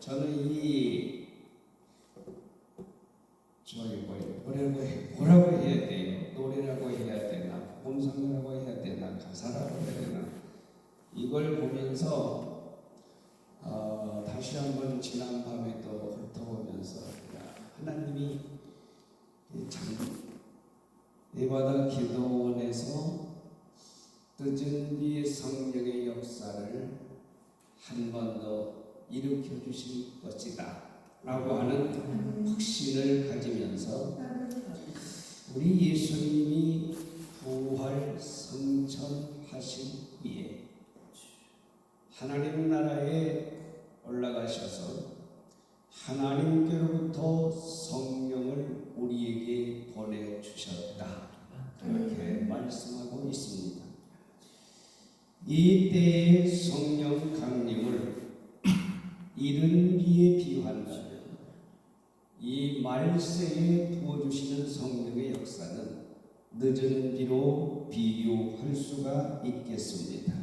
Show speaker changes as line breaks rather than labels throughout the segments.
저는 뭐라고 해야 돼요? 노래라고 해야 되나? 본성이라고 해야 되나? 가사라고 해야 되나? 이걸 보면서 다시 한번 지난 밤에 또 훑어보면서 하나님이 참 예바다 기도원에서 늦은 뒤 성령의 역사를 한 번 더 일으켜 주실 것이다 라고 하는 확신을 가지면서 우리 예수님이 부활 성천하신 후에 하나님 나라에 올라가셔서 하나님께로부터 성령을 우리에게 보내주셨다 그렇게 말씀하고 있습니다. 이때의 성령 강림을 이른 비에 비유한다면 이 말세에 부어주시는 성령의 역사는 늦은 비로 비유할 수가 있겠습니다.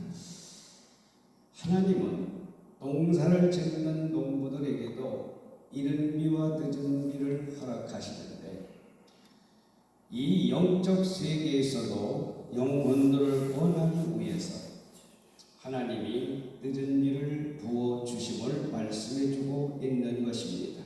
하나님은 농사를 짓는 농부들에게도 이른 비와 늦은 비를 허락하시는데 이 영적 세계에서도 영혼들을 원하기 위해서 하나님이 늦은 비를 부어주심을 말씀해주고 있는 것입니다.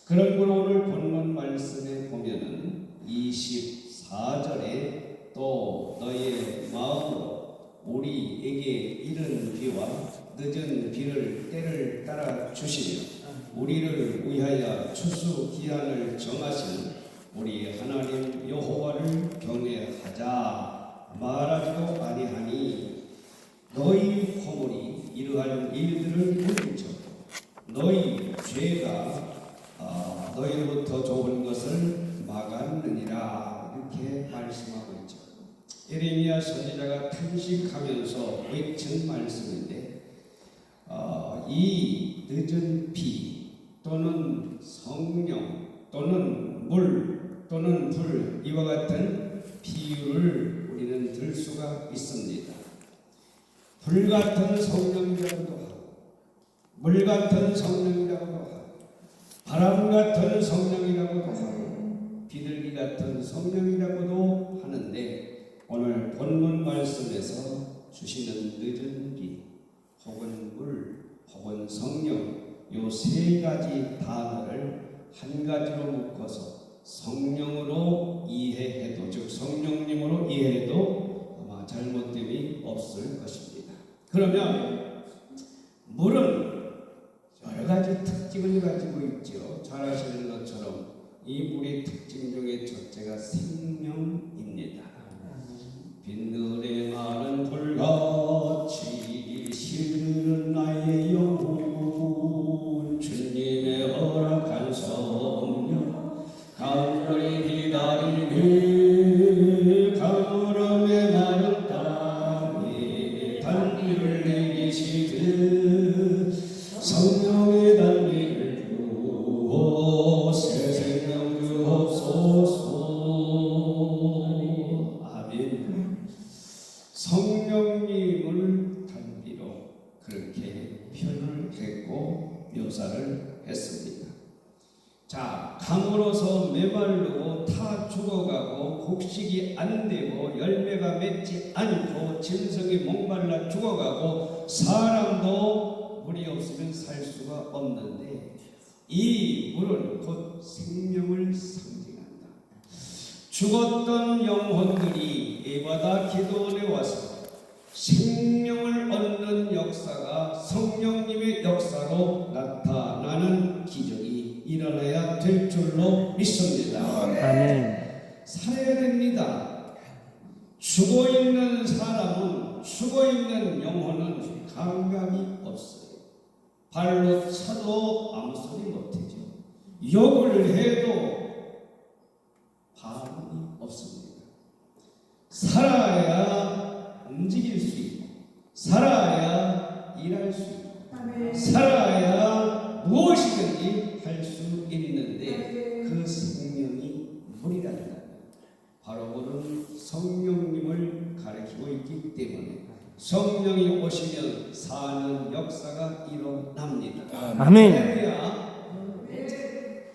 그런 걸 오늘 본문 말씀에 보면은 24절에 또 너의 마음으로 우리에게 이른 비와 늦은 비를 때를 따라 주시며 우리를 위하여 추수 기한을 정하신 우리 하나님 여호와를 경외하자 말하지도 아니하니 너희 허물이 이러한 일들을 물리쳤고 너희 죄가 너희로부터 좋은 것을 막았느니라 이렇게 말씀하고 있죠. 예레미야 선지자가 탄식하면서 외친 말씀인데 이 늦은 비 또는 성령 또는 물 또는 불 이와 같은 비유를 우리는 들 수가 있습니다. 불 같은 성령이라고도 하고 물 같은 성령이라고도 하고 바람 같은 성령이라고도 하고 비둘기 같은 성령이라고도 하는데 오늘 본문 말씀에서 주시는 늦은 비 혹은 물 혹은 성령 요 세 가지 단어를 한 가지로 묶어서 성령으로 이해해도 즉 성령님으로 이해해도 아마 잘못됨이 없을 것입니다. 그러면 물은 여러 가지 특징을 가지고 있죠. 잘 아시는 것처럼 이 물의 특징 중에 첫째가 생명입니다. 빈들에 마른 불같이 시들은 나의 영혼 주님의 허락한 성령 간절히 기다리네 가물음에 마른 땅에 단비를 내리시듯 성령의 단비를 주어 새 생명 주옵소서. 아멘. 성령님을 단비로 그렇게 표현을 했고 묘사를 했습니다. 자, 강으로서 메마르고 타 죽어가고 곡식이 안 되고 열매가 맺지 않고 짐승이 목말라 죽어가고 사람도 물이 없으면 살 수가 없는데 이 물은 곧 생명을 상징한다. 죽었던 영혼들이 예바다 기도원에 와서 생명을 얻는 역사가 성령님의 역사로 나타나는 기적이 일어나야 될 줄로 믿습니다.
아멘.
살아야 됩니다. 죽어있는 사람은 죽어있는 영혼은 감각이 없어요. 발로 차도 아무 소리 못하죠. 욕을 해도 반응이 없습니다. 살아야 움직일 수 있고 살아야 일할 수 있고 살아야 무엇이든지 할 수 있는데 그 생명이 물이란다. 바로 그는 성령님을 가리키고 있기 때문에 성령이 오시면 사는 역사가 이루어집니다. 납니다.
아멘.
할렐루야.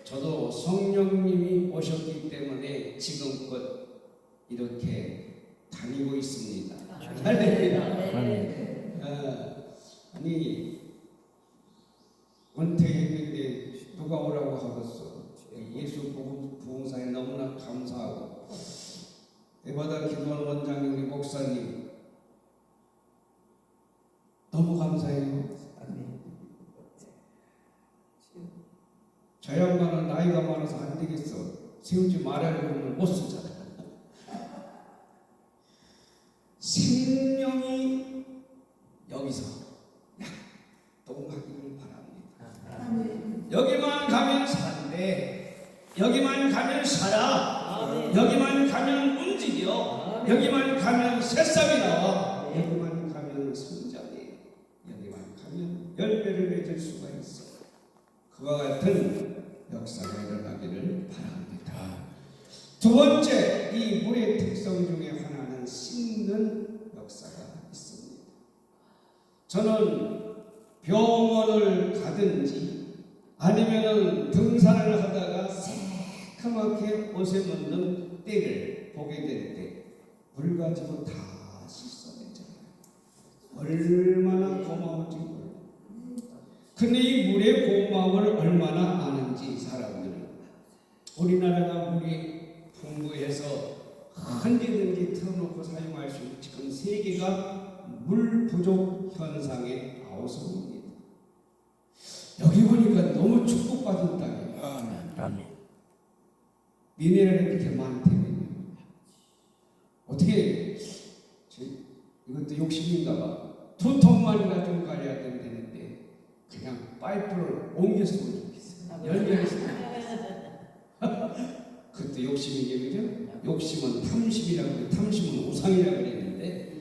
저도 성령님이 오셨기 때문에 지금껏 이렇게 다니고 있습니다. 할렐루야. 아니 은퇴했는데 누가 오라고 하겠어. 예수 부흥사에 너무나 감사하고 에바다 기도원 원장님 우리 목사님 너무 감사해요. 저 양반은 나이가 많아서 안 되겠어. 세우지 말아야 그러면 못 쓰잖아. 생명이 여기서 약동하기를 바랍니다. 여기만 가면 산대. 여기만 가면 살아. 여기만 가면 움직여. 여기만 가면 새싹이 나와. 여기만 가면 성장해. 여기만 가면 열매를 맺을 수가 있어. 그와 같은 역사가 일어나기를 바랍니다. 두 번째, 이 물의 특성 중에 하나는 씻는 역사가 있습니다. 저는 병원을 가든지 아니면은 등산을 하다가 새카맣게 옷에 묻는 때를 보게 될 때 물 가지고 다 씻어내잖아요. 얼마나 고마운지 몰라요. 근데 이 물의 고마움을 얼마나 아는지 사람들은 우리나라가 물이 풍부해서 언제든지 틀어놓고 사용할 수 있는 지금 세계가 물 부족 현상의 아우성입니다. 여기 보니까 너무 축복받은 땅이에요.
아멘.
미네랄이 이렇게 많대요. 어떻게 이것도 욕심인가 봐. 2톤만 가지고 가야 된다는데 그냥 파이프를 옮겼으면 좋겠어요. 연결했으면 좋겠어요. 그것도 욕심이게 그죠? 욕심은 탐심이라고 그래. 탐심은 우상이라고 그랬는데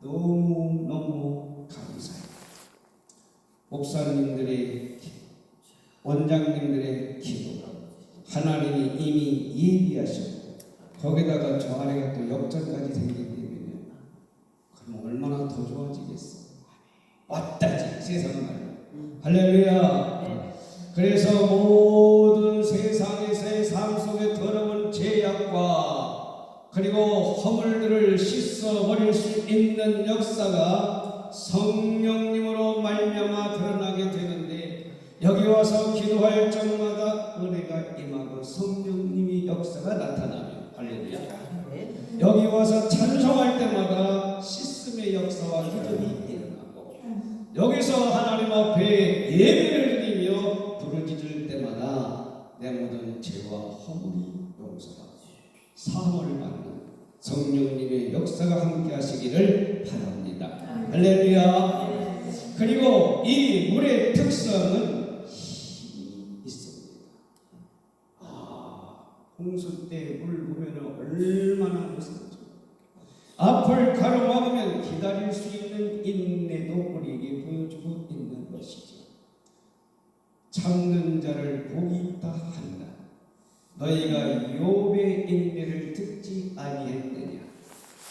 너무 감사해요. 목사님들의 원장님들의 기도 하나님이 이미 예비하셨고 거기다가 저 아래가 또 역전까지 생기면 그럼 얼마나 더 좋아지겠어. 왔다지 세상말로. 할렐루야. 그래서 모든 세상에서의 삶 속에 더러운 죄악과 그리고 허물들을 씻어버릴 수 있는 역사가 성령님으로 말미암아 드러나게 되는데 여기 와서 기도할 적마다 은혜가 임하고 성령님이 역사가 나타나며 할렐루야. 여기 와서 찬송할 때마다 씻음의 역사와 기적이 일어나고 여기서 하나님 앞에 예배를 드리며 부르짖을 때마다 내 모든 죄와 허물이 용서받고 사함을 받는 성령님의 역사가 함께 하시기를 바랍니다. 할렐루야. 그리고 이 물의 특성은 힘이 있습니다. 홍수 때 물 보면 얼마나 무섭죠. 앞을 가로막으면 기다릴 수 있는 인내도 우리에게 보여주고 있는 것이죠. 참는 자를 복이 있다 한다. 너희가 욥의 인내를 듣지 아니했느냐.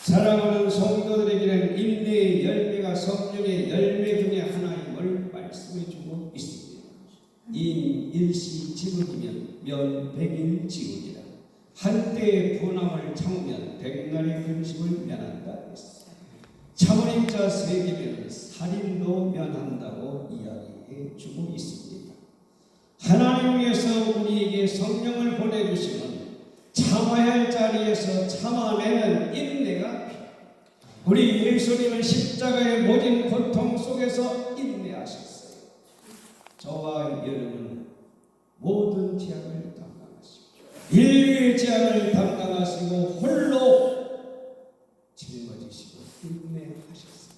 사랑하는 성도들에게는 인내의 열매가 성령의 열매 중에 하나임을 말씀해주고 있습니다. 인 일시 지으면 면 백일 지으리라. 한때의 분함을 참으면 백날의 근심을 면한다 했습니다. 참을 자 세계면 살인도 면한다고 이야기해 주고 있습니다. 하나님께서 우리에게 성령을 보내주시면 참아야 할 자리에서 참아내는 인내가 필요합니다. 우리 예수님은 십자가의 모진 고통 속에서 인내하셨어요. 저와 여러분은 모든 죄악을 담당하시고 인류의 죄악을 담당하시고 홀로 짊어지시고 인내하셨어요.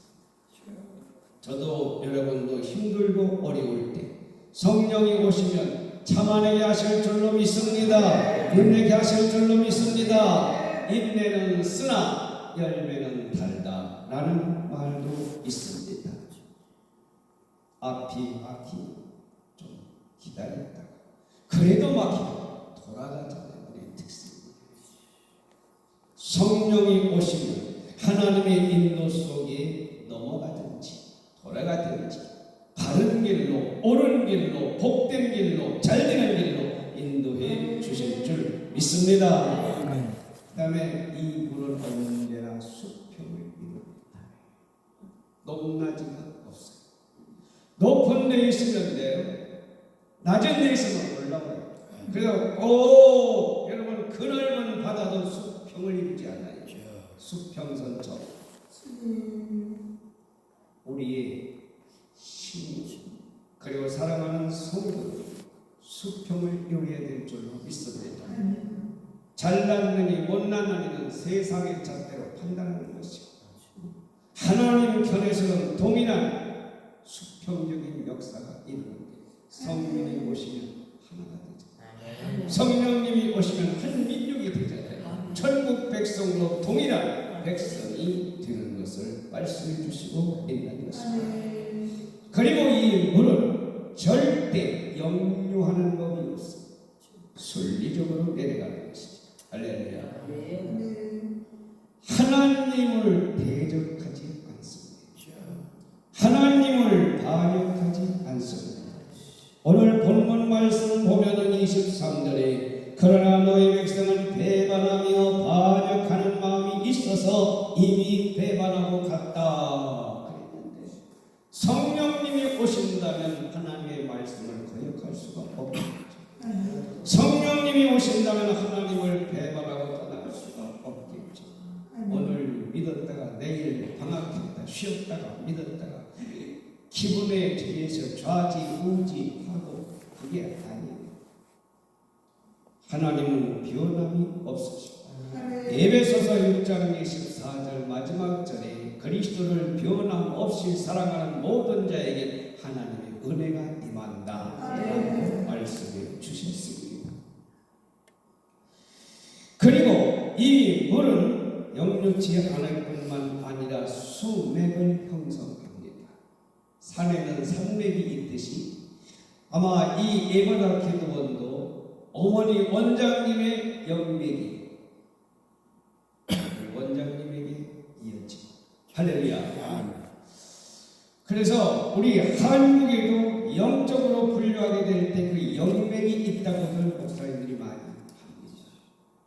저도 여러분도 힘들고 어려울 때 성령이 오시면 참아내게 하실 줄로 믿습니다. 인내게 하실 줄로 믿습니다. 인내는 쓰나 열매는 달다 라는 말도 있습니다. 앞이 좀 기다렸다가 그래도 막히고 돌아가자는 우리의 특성입니다. 성령이 오시면 하나님의 인도 속에 넘어가든지 돌아가든지 길로, 옳은 길로, 복된 길로, 잘되는 길로 인도해 주실 줄 믿습니다. 그 다음에 이 물은 언제나 수평을 이룹니다. 높낮이가 없어요. 높은 데 있으면 돼요. 낮은 데 있으면 올라와요. 그래서 여러분 그 넓은 바다도 수평을 이루지 않아요. 수평선처럼 우리의 신 그리고 사랑하는 성도는 수평을 이루어야 될 줄로 믿습니다. 잘났느니 못났느니는 세상의 잣대로 판단하는 것이고 하나님 편에서는 동일한 수평적인 역사가 있는데 성령이 오시면 하나가 되죠. 성령님이 오시면 한 민족이 되잖아요. 천국 백성으로 동일한 백성이 되는 것을 말씀해 주시고 있는 것입니다. 그리고 이 물은 절대 역류하는 법이 없어요. 순리적으로 내려가는 것이죠. 할렐루야. 하나님을 대적하지 않습니다. 하나님을 반역하지 않습니다. 오늘 본문 말씀 보면은 23절에 그러나 너희 백성은 배반하며 반역하는 마음이 있어서 이미 배반하고 갔다 그랬는데 성령님이 오신다면 하나님의 말씀을 거역할 수가 없겠죠. 성령님이 오신다면 하나님을 배반하고 떠날 수가 없겠죠. 오늘 믿었다가 내일 방학했다 쉬었다가 믿었다가 기분에 의해서 좌지우지하고 그게 아니에요. 하나님은 변함이 없으시고 에베소서 6장 24절 마지막 절에 그리스도를 변함 없이 사랑하는 모든 자에게 하나님의 은혜가 임한다 라고 말씀해 주셨습니다. 그리고 이 물은 역류치 않을 뿐만 아니라 수맥을 형성합니다. 산에는 산맥이 있듯이 아마 이 에바다 기도원도 어머니 원장님의 영맥이 원장님에게 이어지고 할렐루야. 그래서 우리 한국에도 영적으로 분류하게 될 때 그 영맥이 있다고들 목사님들이 많이 합니다.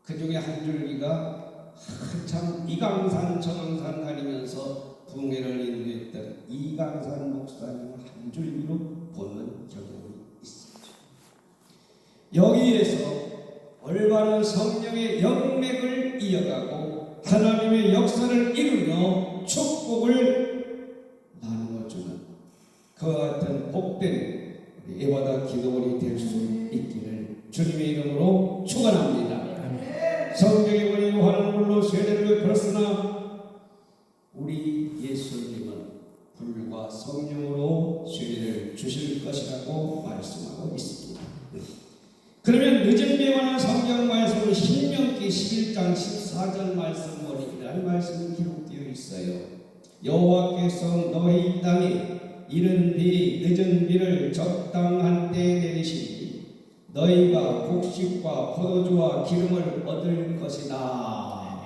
그 중에 한 줄기가 한참 이강산 청왕산 다니면서 부흥회를 인도했던 이강산 목사님을 한 줄기로 보는 경험이 있습니다. 여기에서 올바른 성령의 영맥을 이어가고 하나님의 역사를 이루며 축복을 나누어주는 그와 같은 복된 에바다 기도원이 될 수 있기를 주님의 이름으로 축원합니다. 성경에 보니 요한은 물로 세례를 베풀었으나 우리 예수님은 불과 성령으로 세례를 주실 것이라고 말씀하고 있습니다. 그러면 늦은 배반한 성경 말씀은 신명기 11장 14절 말씀 보니 이런 말씀이 기록되어 있어요. 여호와께서 너희 땅에 이른 비 늦은 비를 적당한 때에 내리시니 너희가 곡식과 포도주와 기름을 얻을 것이다.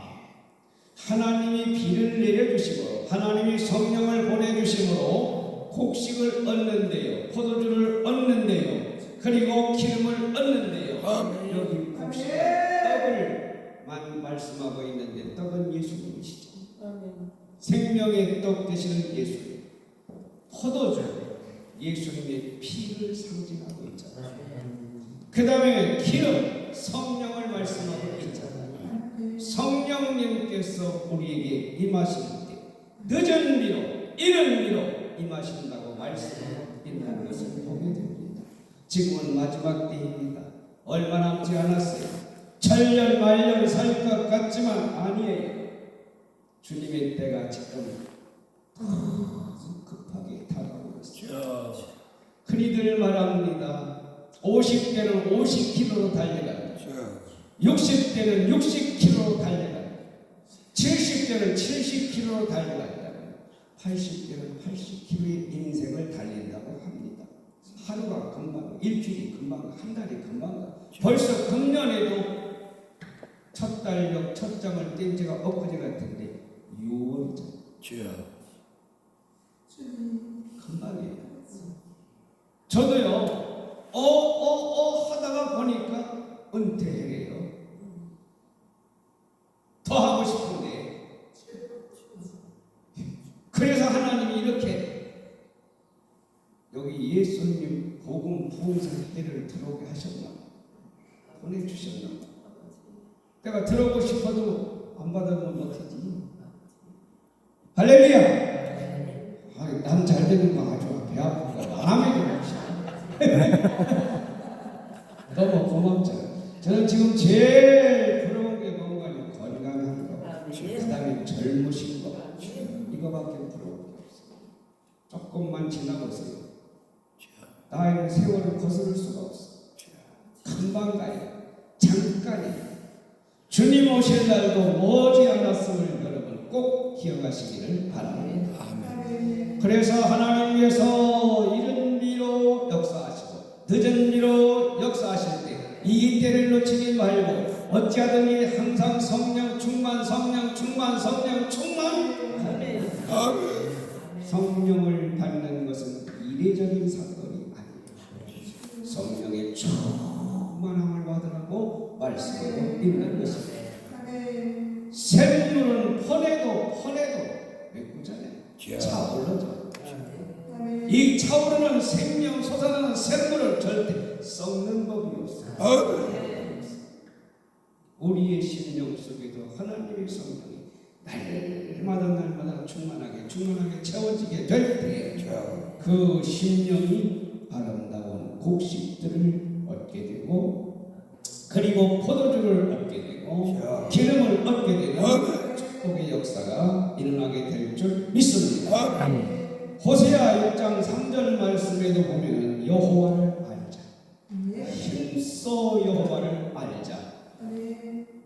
하나님이 비를 내려주시고 하나님이 성령을 보내주심으로 곡식을 얻는데요, 포도주를 얻는데요, 그리고 기름을 얻는데요. 여기 곡식은 떡을 말씀하고 있는데 떡은 예수님이시죠. 생명의 떡 되시는 예수님, 포도주 예수님의 피를 상징하고 있잖아요. 그 다음에 기름 성령을 말씀하고 있잖아요. 성령님께서 우리에게 임하실 때 늦은 비로 이른 비로 임하신다고 말씀하고 있는 것을 보게 됩니다. 지금은 마지막 때입니다. 얼마 남지 않았어요. 천년 만년 살 것 같지만 아니에요. 주님의 때가 지금 급하게 다가오고 있습니다. 흔히들 말합니다. 50대는 50km로 달려간다. 60대는 60km로 달려간다. 70대는 70km로 달려간다. 80대는 80km의 인생을 달린다고 합니다. 하루가 금방, 일주일이 금방, 한 달이 금방. 벌써 금년에도 첫 달력 첫 장을 뗀 지가 엊그제 같은데 6월이죠. 금방이에요. 저도요 하다가 보니까 은퇴해요. 더 하고 싶은데 그래서 하나님이 이렇게 여기 예수님 복음 부흥사회를 들어오게 하셨나 보내주셨나. 내가 들어오고 싶어도 안 받아보면 어떡하지. 할렐루야. 난 잘 되는 거 아주 배 아프고 마음에 들어. 너무 고맙죠. 저는 지금 제일 부러운 게 뭔가요? 건강한 거, 그 다음에 젊으신 거, 이거밖에 부러운 게 없어요. 조금만 지나보세요. 나이는 세월을 거스를 수가 없어. 금방 가요. 잠깐이에요. 주님 오실 날도 머지않았음을 여러분 꼭 기억하시기를 바랍니다. 그래서 하나님께서 이른 비로 역사하시고 늦은 비로 역사하실 때 이 때를 놓치지 말고 어찌하든지 항상 성령 충만, 성령 충만, 성령 충만. 성령을 받는 것은 이례적인 사건이 아니에요. 성령의 충만함을 받으라고 말씀하고 있는 것입니다. 샘물은 퍼내도 메꾸잖아요. 차오르죠. 이 차오르는 생명 솟아나는 샘물을 절대 썩는 법이 없어요. 우리의 심령 속에도 하나님의 성령이 날마다 충만하게 채워지게 될 때 그 심령이 아름다운 곡식들을 얻게 되고 그리고 포도주를 얻게 되고 기름을 얻게 되는 축복의 역사가 일어나게 될 줄 믿습니다. 호세아 6장 3절 말씀에도 보면은 여호와를 알자. 힘써 여호와를 알자.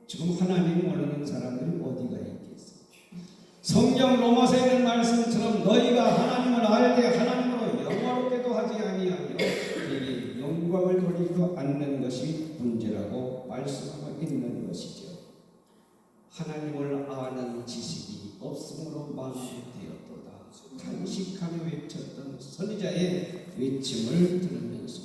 지금 하나님 모르는 사람들이 어디가 있겠어요? 성경 로마서에 있는 말씀처럼 너희가 하나님을 알되 하나님으로 영화롭게도 하지 아니하며 그에게 영광을 돌리지도 않는 것이 문제라고 말씀하고 있는 것이죠. 하나님을 아는 지식이 없음으로 망설되었도다. 탄식하며 외쳤던 선지자의 외침을 들으면서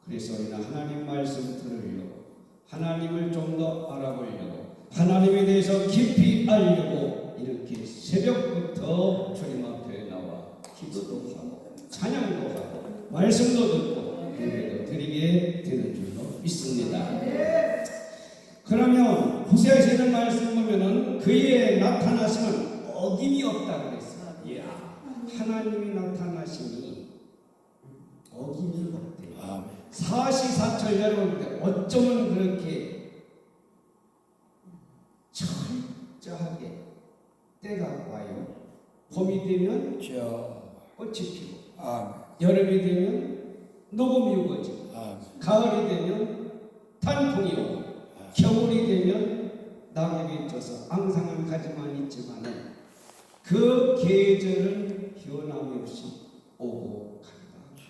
그래서 우리는 하나님 말씀 들으려고 하나님을 좀 더 알아보려고 하나님에 대해서 깊이 알려고 이렇게 새벽부터 주님 앞에 나와 기도도 하고 찬양도 하고 말씀도 듣고 예배도 드리게 되는 줄로 믿습니다. 그러면 호세아에서 있는 말씀 보면은 그의 나타나심은 어김이 없다고 그랬어요. 하나님이 나타나심이 어김이 없대요. 사시사철 여러분들 어쩌면 그렇게 철저하게 때가 와요. 봄이 되면 꽃이 피고 여름이 되면 녹음이 오거지. 가을이 되면 단풍이 오고 겨울이 되면 낙엽이 쪄서 앙상한 가지만 있지만은 그 계절은 변함이 없이 오고 간다.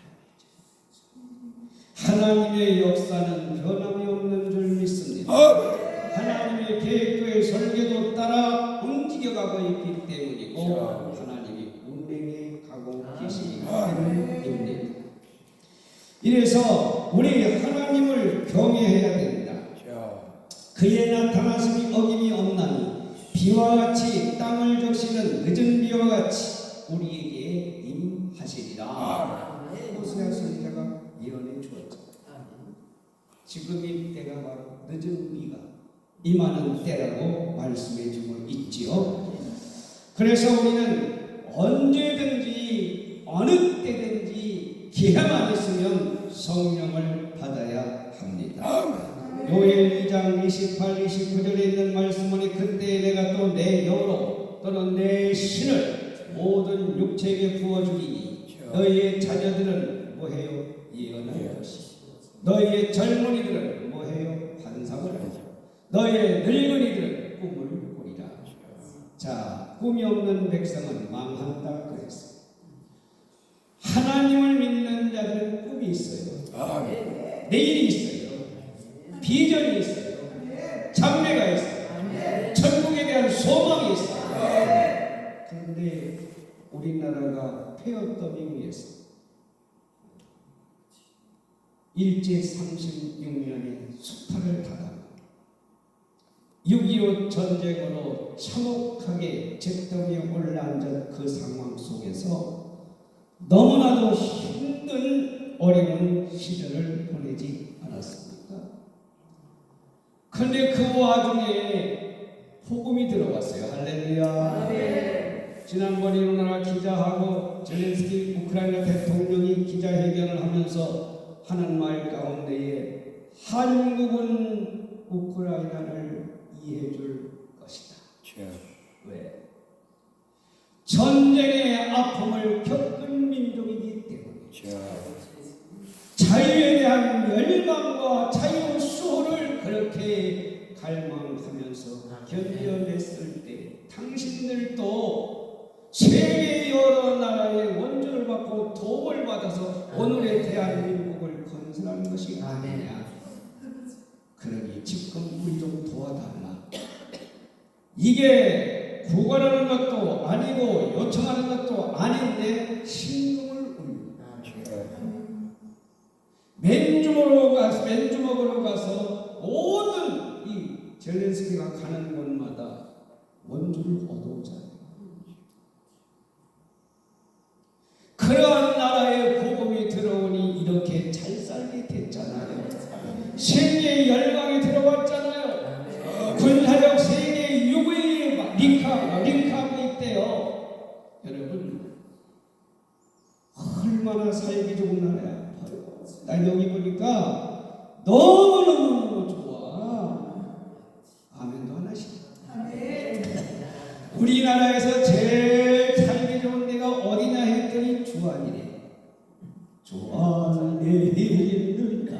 하나님의 역사는 변함이 없는 줄 믿습니다. 하나님의 계획도의 설계도 따라 움직여가고 있기 때문이고 하나님이 운행해 가고 계시기 때문입니다. 이래서 우리 하나님을 경외해야 된다. 그의 나타나심이 어김이 없나니 비와 같이 땅을 적시는 늦은 비와 같이 우리에게 임하시리라. 호세아 선지자가 예언해 주었죠. 지금이 때가 바로 늦은 비가 임하는 때라고 말씀해 주고 있지요. 그래서 우리는 언제든지 어느 때든지 기회만 있으면 성령을 받아야 합니다. 요엘 2장 28, 29절에 있는 말씀은 그때 내가 또 내 영으로 또는 내 신을 모든 육체에게 부어주리니 너희의 자녀들은 뭐해요? 예언할 것이 너희의 젊은이들은 뭐해요? 환상을 하죠. 너희의 늙은이들은 꿈을 꾸리라. 자, 꿈이 없는 백성은 망한다 그랬어요. 하나님을 믿는 자들은 꿈이 있어요. 내일이 있어요. 비전이 있어요. 장래가 있어요. 천국에 대한 소망이 있어요. 그런데 우리나라가 폐어더미 위에서 일제 36년에 수탈을 당하고 6.25 전쟁으로 참혹하게 잿더미에 올라앉은 그 상황 속에서 너무나도 힘든 어려운 시절을 보내지 않았습니까? 그런데 그 와중에 복음이 들어왔어요. 할렐루야. 네. 지난번에 우리나라 기자하고 젤렌스키 우크라이나 대통령이 기자회견을 하면서 하는 말 가운데에 한국은 우크라이나를 이해해 줄 것이다. 왜? 전쟁의 아픔을 겪은 민족이기 때문에 자유에 대한 열망과 자유 수호를 그렇게 갈망하면서 견뎌냈을 때 당신들도 세계 여러 나라의 원조를 받고 도움을 받아서 오늘의 대한민국을 건설하는 것이 아니냐. 그러니 지금 우리 좀 도와달라. 이게 구걸하는 것도 아니고 요청하는 것도 아닌데 신금을 울린다. 맨주먹으로 가서 모든 이 젤렌스키가 가는 곳마다 원주를 얻어오잖아요. 그러한 나라에 복음이 들어오니 이렇게 잘 살게 됐잖아요. 세계의 열강에 들어왔잖아요. 군사력 세계 6위에 링크하고 있대요. 여러분 얼마나 살기 좋은 나라야. 나 여기 보니까 너무너무 좋아. 아멘도 하나씩. 우리나라에서 제일 살기 좋은 데가 어디냐 했더니 주안이래. 주안에 있는가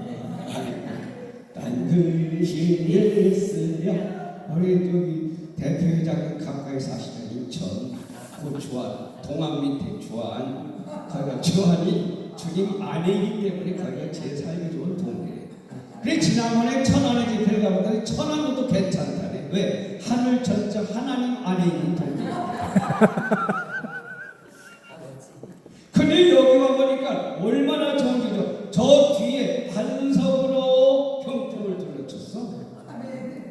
딴 글씨를 쓰랴. 우리 저기 대표회장님 가까이 사시는 인천 그 주안 동안 밑에 주안 거기가 주안이 주님 아내이기 때문에 거기가 제일 살기 좋은 동네래. 그래 지난번에 천안에 집회를 가보더니 천안도 괜찮다네. 왜? 하늘 전적 하나님 안에 있는 동네. 근데 여기 와보니까 얼마나 좋은 거죠. 저 뒤에 반석으로 평통을 둘러쳤어.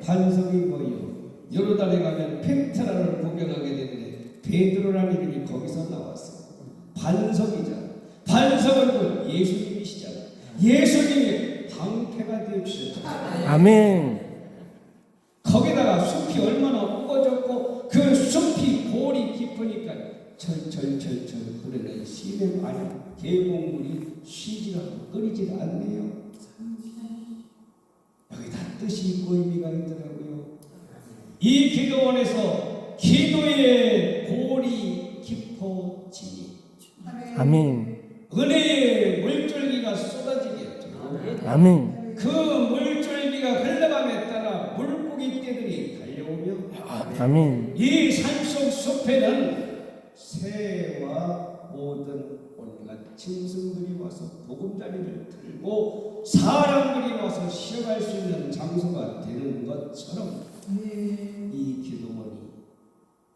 반석이 뭐예요? 요르단에 가면 페트라를 구경하게 되는데 베드로라는 이름이 거기서 나왔어. 반석이잖아. 반석은 예수님이시잖아. 예수님이 방패가 되어주셨잖아.
아멘.
거기다가 숲이 얼마나 우거졌고 그 숲이 골이 깊으니까 철철철철 흐르는 시냇 안에 계곡물이 쉬지 않고 끓이지 않네요. 여기 다 뜻이 있고 의미가 있더라고요. 이 기도원에서 기도의 골이 깊어지니
아멘.
은혜의 물줄기가 쏟아지겠죠.
아멘.
그 물줄기가 흘러감에 따라 물고기 떼들이 달려오며
아멘.
이 산속 숲에는 새와 모든 온갖 짐승들이 와서 보금자리를 들고 사람들이 와서 쉬어갈 수 있는 장소가 되는 것처럼 이 기도원이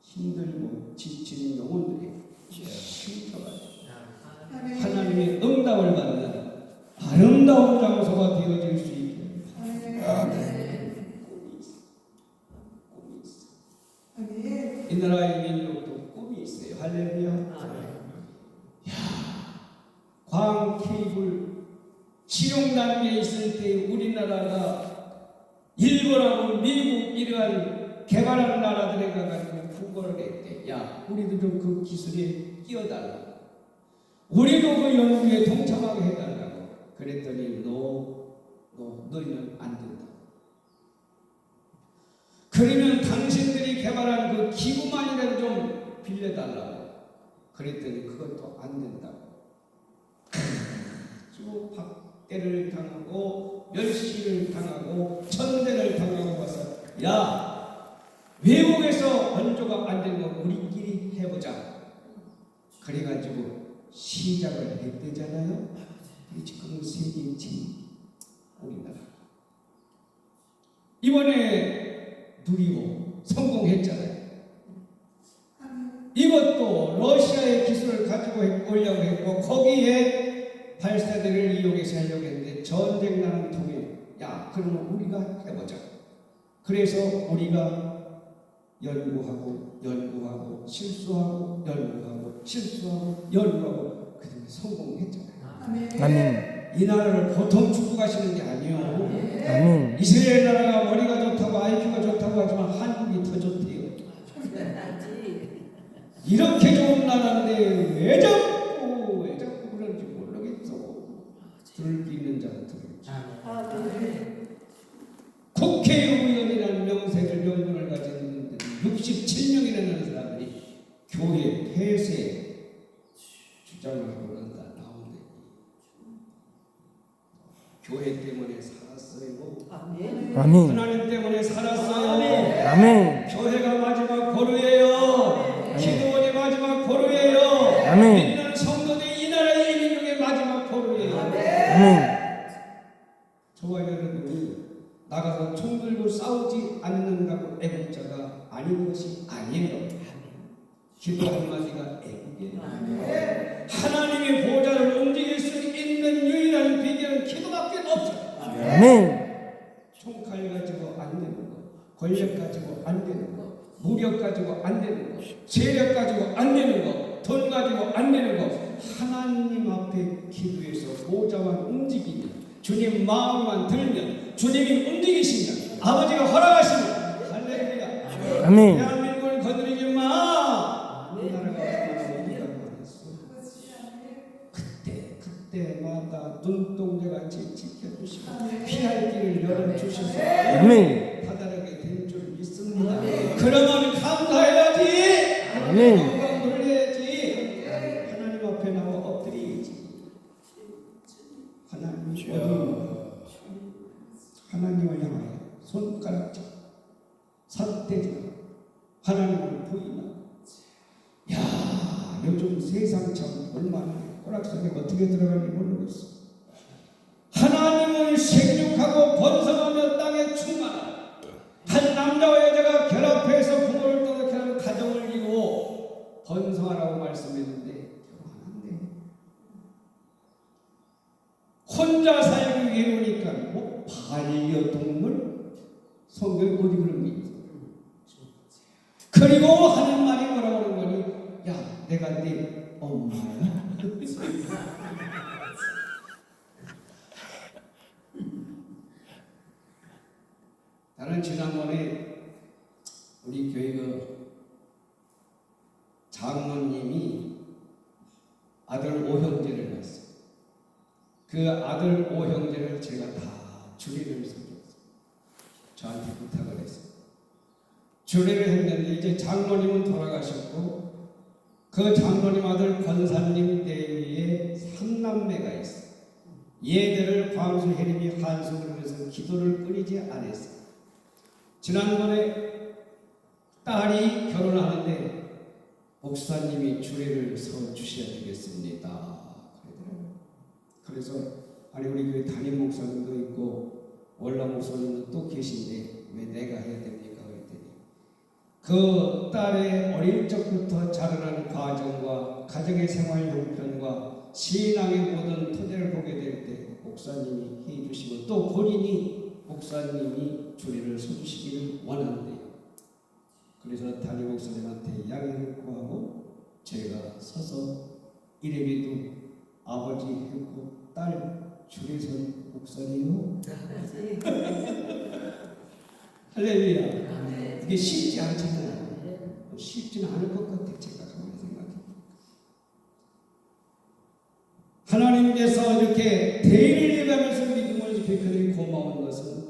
힘들고 지친 영혼들에게 쉼터가 하나님의 응답을 받는 아름다운 장소가 되어질 수 있게 꿈이 있어. 이 나라의 민족도 꿈이 있어요. 할렐루야. 야, 광 케이블 실용 단계에 있을 때 우리나라가 일본하고 미국 이러한 개발한 나라들에 가가지고 구걸을 했대. 야, 우리도 좀 그 기술에 끼어달라. 우리도 그 연구에 동참하게 해달라고. 그랬더니 너희는 안 된다. 그러면 당신들이 개발한 그 기구만이라도 좀 빌려달라고. 그랬더니 그것도 안 된다고. 쭉 박대를 당하고 멸시를 당하고 천대를 당하고 와서 야, 외국에서 원조가 안 되는 거 우리끼리 해보자. 그래가지고 시작을 했대잖아요. 지금 세계지 우리나라 이번에 누리고 성공했잖아요. 이것도 러시아의 기술을 가지고 오려고 했고 거기에 발사대를 이용해서 하려고 했는데 전쟁 나는 통에 야 그러면 우리가 해보자. 그래서 우리가 연구하고 실수하고 연구하고 실수하고 연구하고 그다음에 성공했잖아요.
아멘.
이 나라를 보통 축복하시는 게 아니에요.
아멘.
이스라엘 나라가 머리가 좋다고 IQ가 좋다고 하지만 한국이 더 좋대요. 이렇게 좋은 나라인데 왜 자꾸 그런지 모르겠어. 들을 수 있는 자는 들을지. 국회의원이라는 명분을 가진 67명이라는 사람들이 교회 폐쇄 주장을 하고 난다 나오는데 교회 때문에 살았어요.
아멘.
하나님 때문에 살았어요.
아멘.
교회가 마지막 보루예요. 기도원이 마지막 보루예요.
아멘.
믿는 성도들이 이 나라의 인민중의 마지막 보루예요.
아멘.
저와 여러분이 나가서 총 들고 싸우지 않는다고 애국자가 아닌 것이 아니에요. 기도 한마디가 애국이에요. 하나님의 보좌를 움직일 수 있는 유일한 비결은 기도밖에 없어요.
아멘.
총칼 가지고 안 되는 거, 권력 가지고 안 되는 거, 무력 가지고 안 되는 거, 세력 가지고 안 되는 거, 돈 가지고 안 되는 거, 하나님 앞에 기도해서 보좌만 움직이면, 주님 마음만 들면, 주님이 움직이시면, 아버지가 허락하시면, 할렐루야.
아멘.
대한민국을 건드리지 마. 이 나라가 어디라고 했어? 그때마다 눈동자같이 지켜주시고 피할 길을 열어주셔서
아멘.
다다르게 된 줄 믿습니다. 그러면 감사해야지.
아멘.
영광 돌려야지. 하나님 앞에 나와 엎드려야지. 하나님 어디 하나님을 향하여 손가락 잡 삿대지 하나님을 부인하. 야 요즘 세상 참 얼마나 오락속에 어떻게 들어가는지 모르겠어. 하나님을 생육하고 번성하며 땅에 충만한 한 남자와 여자가 결합해서 부모를 떠나게 가정을 이루고 번성하라고 말씀했는데 결혼하는데 혼자 살기 외로우니까 뭐 반려동물 성경에 어디 그런 게 있어. 그리고 하는 말이 뭐라고 하는 거니? 야 내가 네 엄마야. 나는 지난번에 우리 교회 장로님이 아들 5형제를 낳았어요. 그 아들 5형제를 제가 다 주례를 섬겼어요. 저한테 부탁을 했어요. 주례를 했는데 이제 장로님은 돌아가셨고 그 장로님 아들 권사님 대위에 3남매가 있어요. 얘들을 광수 혜림이 한숨을 해서 기도를 끊이지 않았어요. 지난번에 딸이 결혼하는데 목사님이 주례를 서 주셔야 되겠습니다. 그래서 아니 우리 교회 담임 목사님도 있고 월남 목사님도 또 계신데 왜 내가 해야 됩니까? 그랬더니 그 딸의 어릴 적부터 자라는 과정과 가정의 생활 형편과 신앙의 모든 토대를 보게 될 때 목사님이 해주시고 또 본인이 목사님이 주례를 서주시기를 원한대요. 그래서 담임 목사님한테 양해를 구하고 제가 서서 이래봬도 아버지 했고 딸 주례선 목사님이요. 할렐루야. 이게 쉽지 않잖아요. 쉽지는 않을 것 같아. 제가 가만히 생각해. 하나님께서 이렇게 대의를 해가면서 믿음을 지켜드리 고마운 것은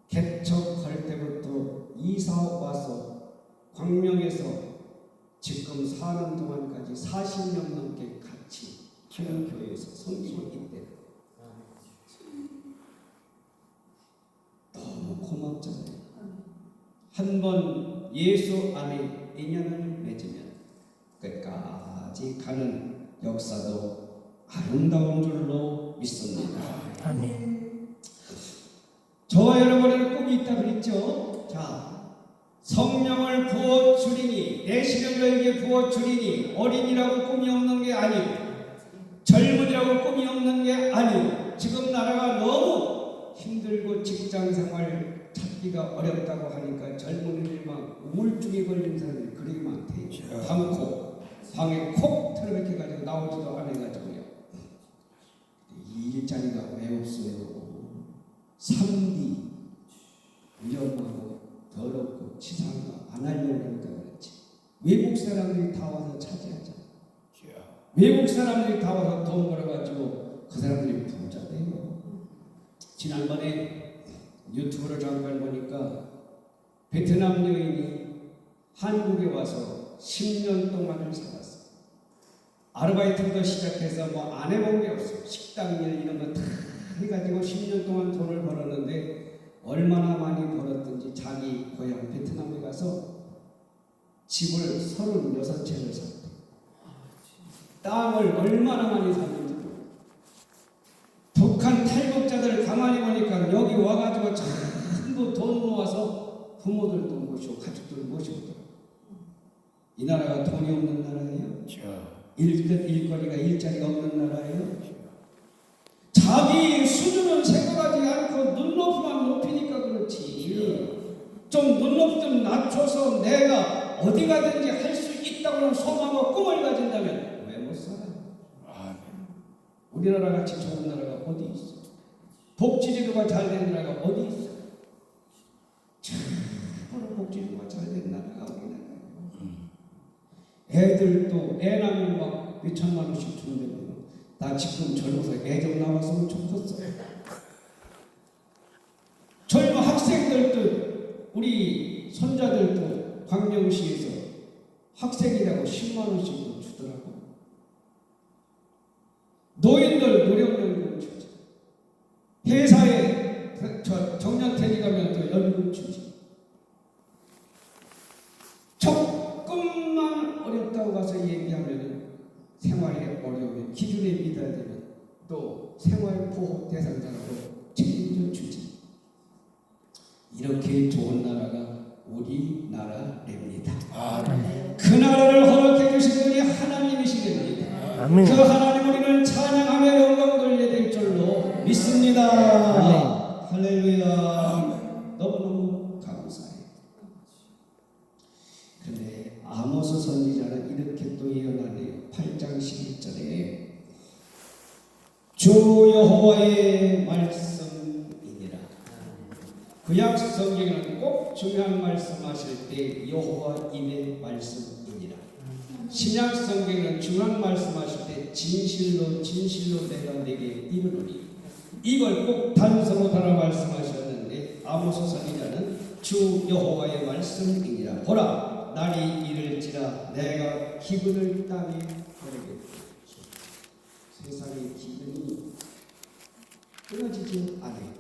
개척할 때부터 이사 와서 광명에서 지금 사는 동안까지 40년 넘게 같이 하는 교회에서 섬기고 있대요. 너무 고맙잖아요. 한번 예수 안에 인연을 맺으면 끝까지 가는 역사도 아름다운 줄로 믿습니다.
아멘.
저와 여러분에는 꿈이 있다 그랬죠. 자, 성령을 부어 주리니 내시를 너에게 부어 주리니 어린이라고 꿈이 없는 게 아니고 젊은이라고 꿈이 없는 게 아니고 지금 나라가 생활 찾기가 어렵다고 하니까 젊은이들이 막 우울증에 걸린 사람들이 그렇게 많대요. 방에 콕 틀어박혀가지고 나오지도 않아가지고요. 이 일자리가 왜 없어요? 3D 위험하고 더럽고 치사하고 안 하려고 하니까 그렇지. 외국 사람들이 다 와서 차지하자. 외국 사람들이 다 와서 돈 벌어가지고 그 사람들이 부자 돼요. 지난번에 유튜브를 잠깐 보니까 베트남 여인이 한국에 와서 10년 동안을 살았어. 아르바이트부터 시작해서 뭐 안 해본 게 없어. 식당 일 이런 거 다 해가지고 10년 동안 돈을 벌었는데 얼마나 많이 벌었든지 자기 고향 베트남에 가서 집을 36채를 샀대. 땅을 얼마나 많이 샀는지. 북한 탈북자들 가만히 보니까 여기 와가지고 전부 돈 모아서 부모들도 모시고 가족들을 모시고. 이 나라가 돈이 없는 나라예요. 일거리가 일자리가 없는 나라예요. 자기 수준은 생각하지 않고 눈높이만 높이니까 그렇지. 좀 눈높이 좀 낮춰서 내가 어디 가든지 할 수 있다고 하는 소망과 꿈을 가진다면 왜 못 살아? 우리나라 같이 좋은 나라가 어디 있어? 복지제도가 잘 된 나라가 어디 있어? 참으로 복지제도가 잘 된 나라가 우리나라예요. 애들도 애 낳으면 막 몇천만 원씩 준대요. 나 지금 젊어서 애 좀 나왔으면 좋겠어. 젊은 학생들도 우리 손자들도 광명시에서 학생이라고 10만 원씩도 주더라고. 노인들 노령연금 주지. 회사에 정년퇴직하면 또 연금 주지. 조금만 어렵다고 가서 얘기하면 생활에 어려우면 기준에 믿어야 되면 또 생활보호 대상자라고 책임져 주지. 이렇게 좋은 나라가 우리나라입니다. 그 나라를 허락해 주신 분이 하나님이시됩니다.
아멘.
그 하나님 우리는 찬양하며 영광 돌려야 될 줄로 믿습니다. 할렐루야. 너무너무 감사해요. 그런데 아모스 선지자는 이렇게 또 예언하네요. 8장 11절에 주 여호와의 말씀이니라. 구약 성경에는 꼭 중요한 말씀하실 때 여호와 입의 말씀이니라. 신약 성경에는 중요한 말씀하실 때 진실로 진실로 내가 내게 이르노니. 이걸 꼭 단서로 달아 말씀하셨는데 아모스 선지자는 주 여호와의 말씀이니라. 보라 날이 이를지라 내가 기근을 땅에 버리겠다. 세상의 기근이 끊어지지 않아요.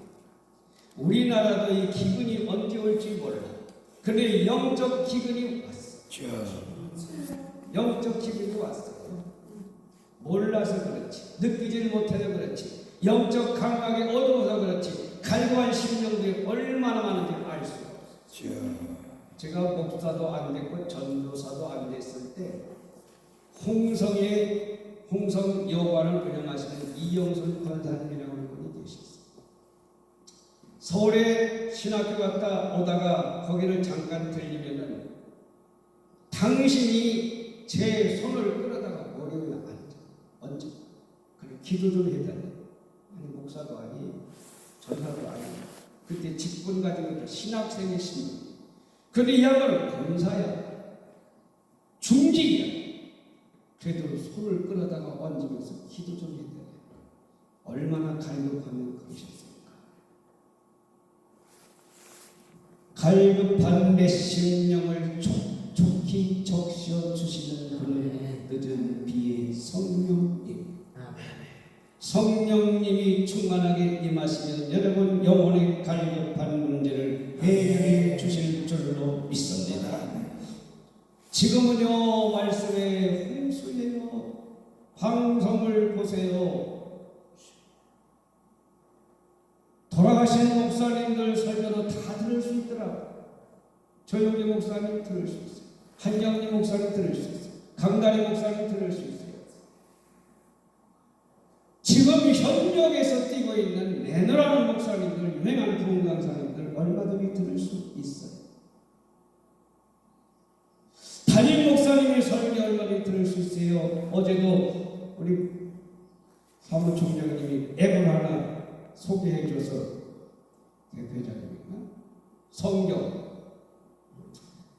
우리나라도 이 기근이 언제 올지 몰라. 근데 영적 기근이 왔어. 영적 기근이 왔어요. 몰라서 그렇지. 느끼지 못해서 그렇지. 영적 감각이 어두워서 그렇지. 갈구한 심령들이 얼마나 많은지 알 수가 없어. 제가 목사도 안 됐고 전도사도 안 됐을 때 홍성 여관을 운영하시는 이영순 권사님이라고 하는 분이 계셨어요. 서울에 신학교 갔다 오다가 거기를 잠깐 들리면은 당신이 제 손을 끌어다가 머리에 얹어. 그래 기도 좀 해달래. 아니 목사도 아니 전사도 아니. 그때 직분 가지고 신학생의 신분. 근데 이 양반은 권사야. 중직이야. 그래도 손을 끌어다가 얹으면서 기도 좀 해달래. 얼마나 갈급하면 그러셨을까. 갈급한 내 심령을 촉촉히 적셔 주시는 그는 늦은 비의 성령님. 성령님이 충만하게 임하시면 여러분 영혼의 갈급한 문제를 해결해 주실 줄로 믿습니다. 지금은요 말씀의 홍수예요. 방송을 보세요. 돌아가신 목사님들 설교도 다 들을 수 있더라고. 조용기 목사님 들을 수 있어요. 한경리 목사님 들을 수 있어요. 강다리 목사님 들을 수 있어요. 지금 현역에서 뛰고 있는 내노라는 목사님들, 유명한 부흥 강사님들 얼마든지 들을 수 있어요. 담임 목사님의 설교 얼마든지 들을 수 있어요. 어제도 우리 사무총장님이 앱을 하나 소개해줘서 대표자님인가? 성경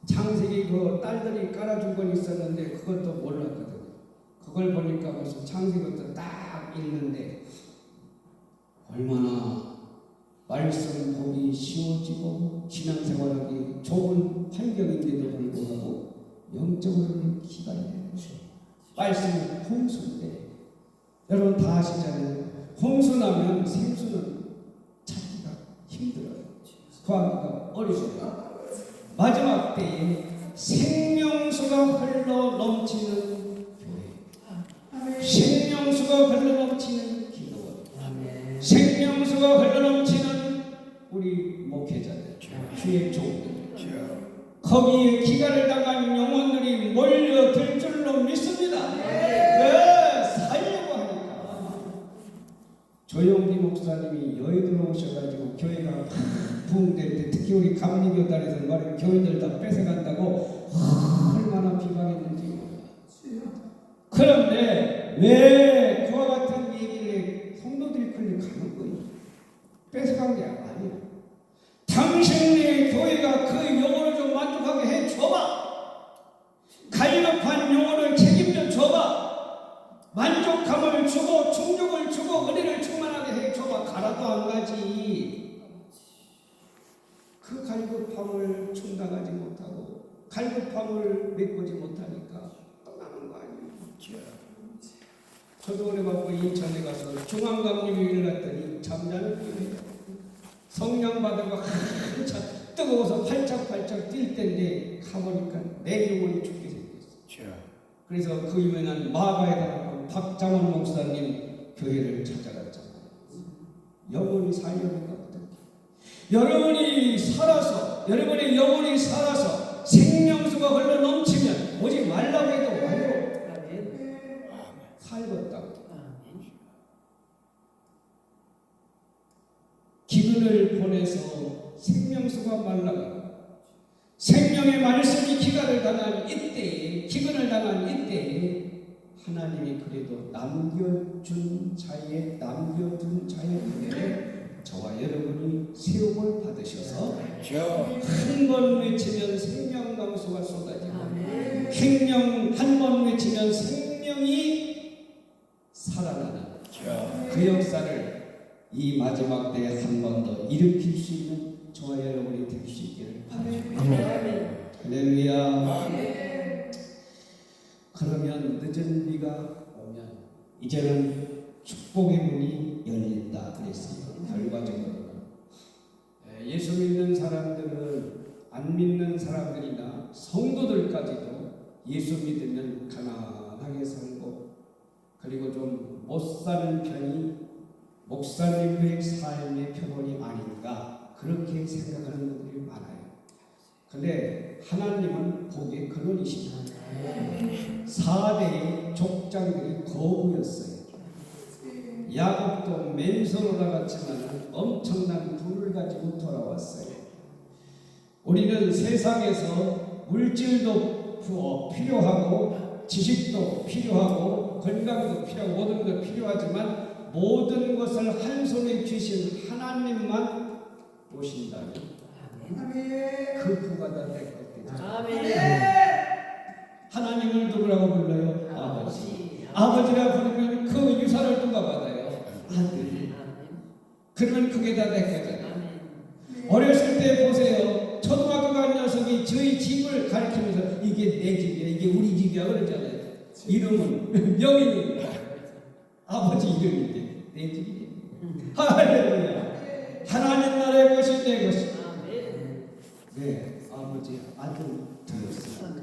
창세기 그 딸들이 깔아준 건 있었는데 그것도 몰랐거든요. 그걸 보니까 벌써 창세기부터 딱 읽는데 얼마나 말씀 보기 쉬워지고 신앙생활하기 좋은 환경인데도 불구하고 영적으로는 기다려요. 말씀은 홍수인데 여러분 다 아시잖아요. 홍수 나면 생수는 찾기가 힘들어요. 구하기가 어려워요. 마지막 때에 생명수가 흘러 넘치는 교회, 생명수가 흘러 넘치는 기도원, 생명수가 흘러 넘치는 우리 목회자들, 주의 종들, 거기에 기가를 당한 영혼들이 몰려들 줄로 믿습니다. 살려고 하니까 조용기 목사님이 여의도로 오셔가지고 교회가 부흥될 때 특히 우리 감리교단에서 말하는 교인들 다 뺏어간다고 얼마나 비방했는지 몰라요. 그런데 왜 그와 같은 얘기를 성도들이 클릭하는 거예요? 뺏어간 게 아니에요. 당신의 교회가 그 영혼을 좀 만족하게 해줘봐. 갈급한 영혼을 책임져 줘봐. 만족감을 주고 충족을 주고 은혜를 충만하게 해줘봐. 가라도 안 가지. 그 갈급함을 충당하지 못하고 갈급함을 메꾸지 못하니까 떠나는 거 아니에요. 저도 오래받고 인천에 가서 중앙감리교회를 갔더니 잠자는 교회예요. 성령 받으고 한참 뜨거워서 팔짝팔짝 뛸 때인데 가보니까 내 영혼이 죽게 생겼어. 그래서 그 유명한 마가에 가고 박장원 목사님 교회를 찾아갔잖아요. 영혼이 살려니까 어떡해. 여러분의 영혼이 살아서 생명수가 흘러 넘치면 오지 말라고 해도 와요. 살겠다고. 기근을 보내서 생명수가 말라가 생명의 말씀이 기가를 당한 이때에 기근을 당한 이때에 하나님이 그래도 남겨둔 자의 저와 여러분이 세움을 받으셔서 한 번 외치면 생명강수가 쏟아지고 한 번 외치면 생명이 살아나는 그 역사를 이 마지막 때에 한 번 더 일으킬 수 있는 저와 여러분이 될 수 있기를 바랍니다. 할렐루야. 그러면 늦은 비가 오면 이제는 축복의 문이 열린다 그랬어요. 결과적으로는 예수 믿는 사람들은 안 믿는 사람들이나 성도들까지도 예수 믿으면 가난하게 살고 그리고 좀 못 사는 편이 목사님의 삶의 표본이 아닌가 그렇게 생각하는 분들이 많아요. 근데 하나님은 복의 근원이십니다. 4대의 족장들이 거부였어요. 야곱도 맨손으로 나갔지만 엄청난 부를 가지고 돌아왔어요. 우리는 세상에서 물질도 필요하고 지식도 필요하고 건강도 필요하고 모든 것 필요하지만 모든 것을 한 손에 쥐신 하나님만 오신다면 그 부가 다 될 것이다. 하나님을 누구라고 불러요? 아버지. 아버지라 부르면 그 유산을 누가 받아요? 아들. 그러면 그게 다 될 거잖아요. 어렸을 때 보세요. 초등학교 간 녀석이 저희 집을 가리키면서 이게 내 집이야, 이게 우리 집이야 그러잖아요. 이름은 명인이 아버지 이름인데 내 집이에요. 할렐루야. 하나님 나라의 것이 내 것이다. 네, 아버지 아들 되었습니다.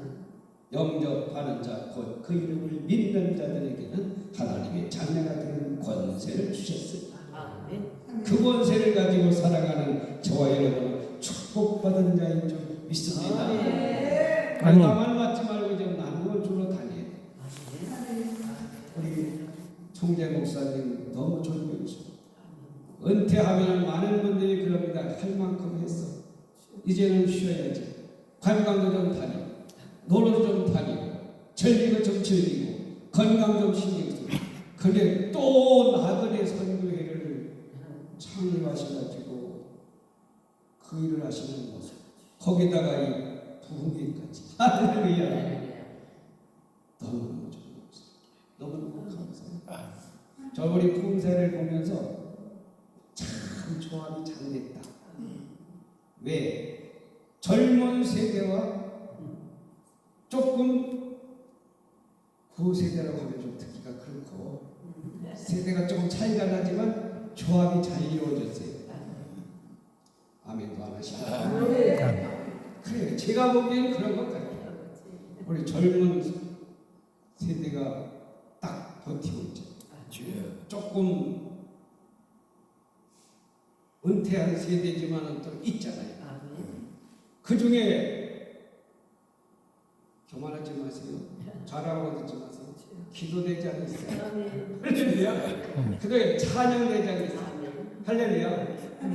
영접하는 자 곧 그 이름을 믿는 자들에게는 하나님의 자녀가 되는 권세를 주셨습니다. 그 권세를 가지고 살아가는 저와 여러분은 축복받은 자인 줄 믿습니다. 나만 맞지 말고 좀 나누어 주러 다녀야 돼. 우리 총재 목사님 너무 존경스러워. 은퇴하면 많은 분들이 그럽니다. 할 만큼 했어. 이제는 쉬어야지. 관광도 좀 다니고, 놀러 좀 다니고, 즐기고 좀 즐기고, 건강 좀 신경 쓰고. 근데 또 나그네 선교회를 창립하셔가지고 그 일을 하시는 모습. 거기다가 이 부흥회까지. 할렐루야. 너무너무 좋은 모습. 너무너무 감사해요. 저번에 풍세를 보면서 참 조합이 잘 됐다. 왜? 젊은 세대와 조금 구세대라고 하면 좀 듣기가 그렇고 세대가 조금 차이가 나지만 조합이 잘 이루어졌어요. 아멘도 안 하시고. 그래요. 제가 보기에는 그런 것 같아요. 우리 젊은 세대가 딱 버티고 있죠. 조금 은퇴한 세대지만은 또 있잖아요. 그 중에 교만하지 마세요. 자랑하고 듣지 마세요. 기도대장이 있어요. 할렐루야. 그다음에 찬양대장이 있어요. 할렐루야.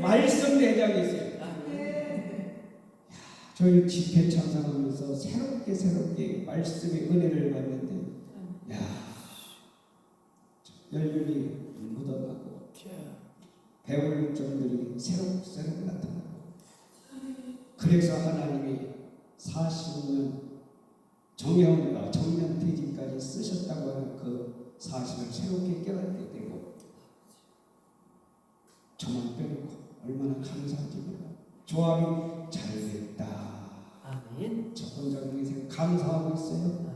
말씀대장이 있어요. 저희 집회 참석하면서 새롭게 말씀의 은혜를 받는데, 야, 열렬히 묻어나고 배울 점들이 새록새록 나타나고, 그래서 하나님이 40년 정년퇴직까지 쓰셨다고 하는 그 사실을 새롭게 깨닫게 되고, 저만 빼놓고 얼마나 감사한지 몰라. 조합이 잘 됐다.
아멘.
저 혼자 인생 감사하고 있어요.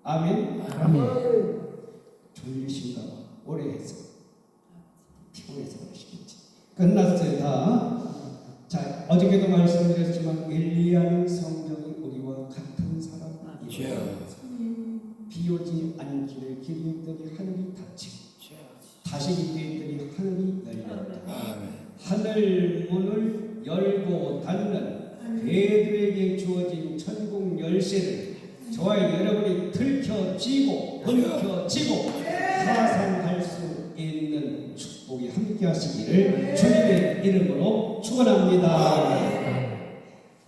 아멘.
아멘.
졸리신가 봐. 오래 해서 피곤해서 그러시겠지. 끝났어요 다. 자, 어저께도 말씀드렸지만 엘리야는 성령이 우리와 같은 사람이에요. 비 오지 않기를 기도했더니 하늘이 닫히고 다시 기도했더니 하늘이 열렸다. 하늘 문을 열고 닫는 배들에게 주어진 천국 열쇠를 저와 여러분이 들켜쥐고 움켜쥐고 사상할 수 있는 축복이 함께 하시기를 주님의 이름으로 축원합니다.